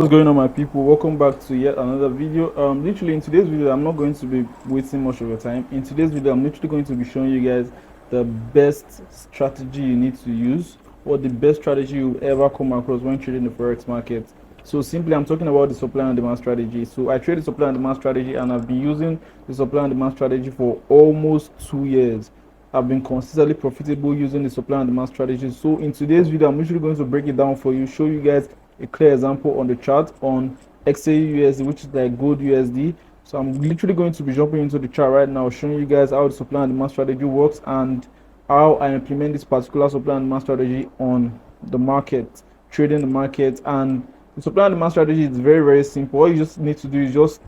What's going on, my people? Welcome back to yet another video. Literally in today's video, I'm not going to be wasting much of your time. In today's video, I'm literally going to be showing you guys the best strategy you need to use, or the best strategy you ever come across when trading the forex market. So simply, I'm talking about the supply and demand strategy. So I trade the supply and demand strategy, and I've been using the supply and demand strategy for almost 2 years. I've been consistently profitable using the supply and demand strategy. So in today's video, I'm literally going to break it down for you, show you guys a clear example on the chart on XAUUSD, which is like gold USD. So I'm literally going to be jumping into the chart right now, showing you guys how the supply and demand strategy works and how I implement this particular supply and demand strategy on the market, trading the market. And the supply and demand strategy is very simple. All you just need to do is just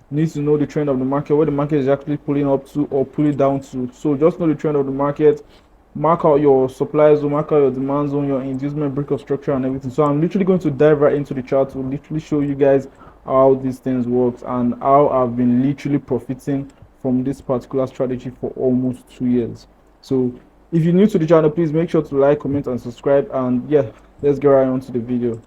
need to know the trend of the market, where the market is actually pulling up to or pulling down to. So just know the trend of the market, mark out your supply zone, mark out your demand zone, your inducement break of structure and everything. So I'm literally going to dive right into the chart to literally show you guys how these things works and how I've been literally profiting from this particular strategy for almost 2 years. So if you're new to the channel, please make sure to like, comment and subscribe. And yeah, let's get right on to the video.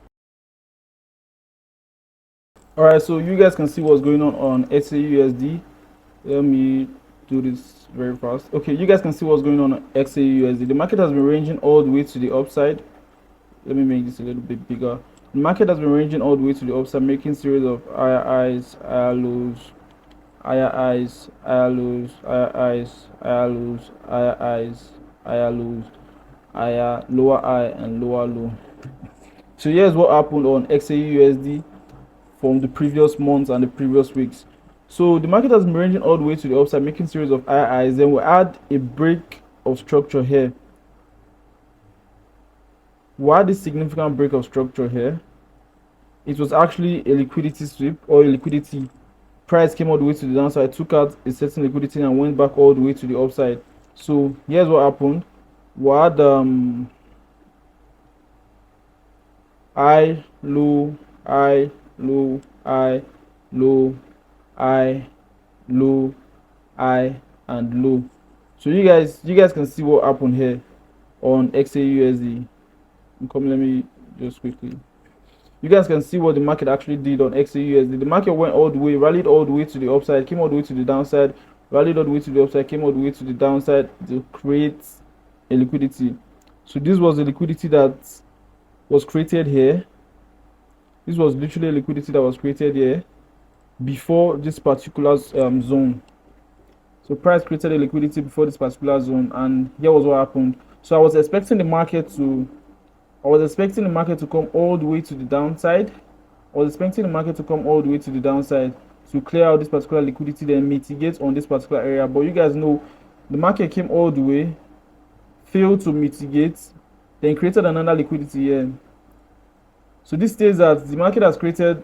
Alright, so you guys can see what's going on XAUUSD. Let me do this very fast. Okay, you guys can see what's going on XAUUSD. The market has been ranging all the way to the upside. Let me make this a little bit bigger. The market has been ranging all the way to the upside, making series of higher highs, higher lows, higher highs, higher lows, higher highs, higher lows, higher highs, higher lows, higher, lower high and lower low. So here's what happened on XAUUSD from the previous months and the previous weeks. So the market has been ranging all the way to the upside, making series of high highs. Then we add a break of structure here. Why this significant break of structure here? It was actually a liquidity sweep, or a liquidity. Price came all the way to the downside, took out a certain liquidity and went back all the way to the upside. So here's what happened. We had high, low, high, low, high, low, high, low, high and low. So you guys can see what happened here on XAUUSD. Let me just quickly. You guys can see what the market actually did on XAUUSD. The market went all the way, rallied all the way to the upside, came all the way to the downside, rallied all the way to the upside, came all the way to the downside to create a liquidity. So this was a liquidity that was created here. This was literally a liquidity that was created here before this particular zone. So price created a liquidity before this particular zone, and here was what happened. So I was expecting the market to come all the way to the downside. To clear out this particular liquidity, then mitigate on this particular area. But you guys know the market came all the way, failed to mitigate, then created another liquidity here. So this says that the market has created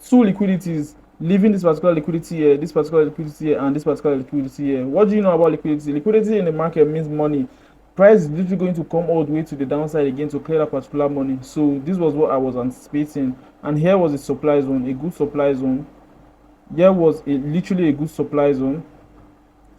two liquidities, leaving this particular liquidity here, this particular liquidity here, and this particular liquidity here. What do you know about liquidity? Liquidity in the market means money. Price is literally going to come all the way to the downside again to clear that particular money. So this was what I was anticipating, and here was a supply zone, a good supply zone. Here was literally a good supply zone,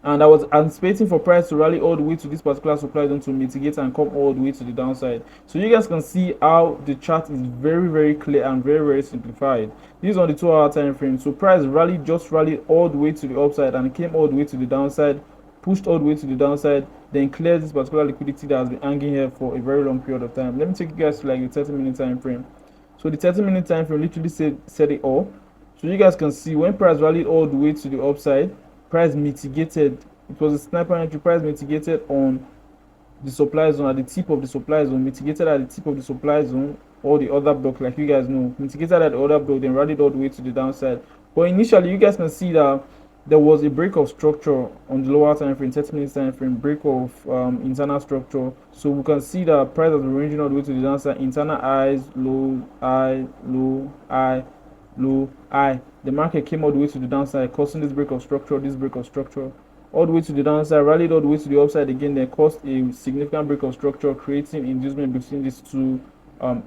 and I was anticipating for price to rally all the way to this particular supply zone to mitigate and come all the way to the downside. So you guys can see how the chart is very clear and very simplified. This is on the 2-hour time frame. So price just rallied all the way to the upside and came all the way to the downside, pushed all the way to the downside, then cleared this particular liquidity that has been hanging here for a very long period of time. Let me take you guys to like the 30-minute time frame. So the 30-minute time frame literally said it all. So you guys can see when price rallied all the way to the upside, price mitigated. It was a sniper entry. Price mitigated on the supply zone, at the tip of the supply zone, mitigated at the tip of the supply zone, or the other block, like you guys know, mitigated at the other block, then rallied all the way to the downside. But initially, you guys can see that there was a break of structure on the lower time frame, 30-minute time frame, break of internal structure. So we can see that price has been ranging all the way to the downside, internal highs, low, high, low, high, low, high. The market came all the way to the downside, causing this break of structure, all the way to the downside, rallied all the way to the upside again, then caused a significant break of structure, creating inducement between these two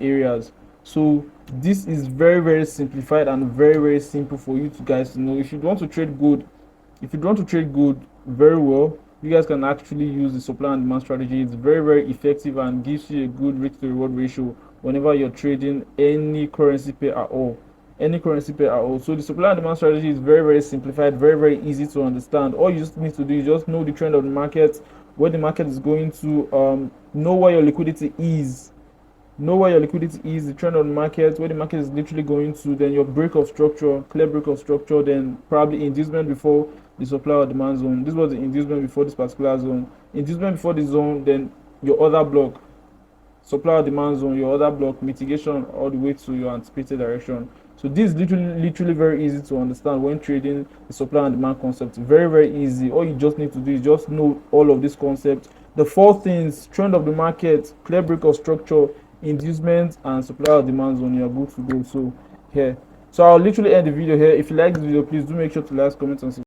areas. So this is very simplified and very simple for you guys to know. If you want to trade gold, very well, you guys can actually use the supply and demand strategy. It's very effective and gives you a good risk to reward ratio whenever you're trading any currency pair at all. any currency pair at all. So the supply and demand strategy is very simplified, very easy to understand. All you just need to do is just know the trend of the market, where the market is going to, know where your liquidity is, the trend of the market, where the market is literally going to, then your break of structure, clear break of structure, then probably inducement before the supply or demand zone. This was the inducement before this particular zone. Inducement before the zone, then your other block, supply or demand zone, your other block, mitigation all the way to your anticipated direction. So this is literally very easy to understand when trading the supply and demand concept. Very easy. All you just need to do is just know all of these concepts, the four things: trend of the market, clear break of structure, inducement, and supply or demand zone. You're good to go. So here, so I'll literally end the video here. If you like this video, please do make sure to like, comment, and subscribe.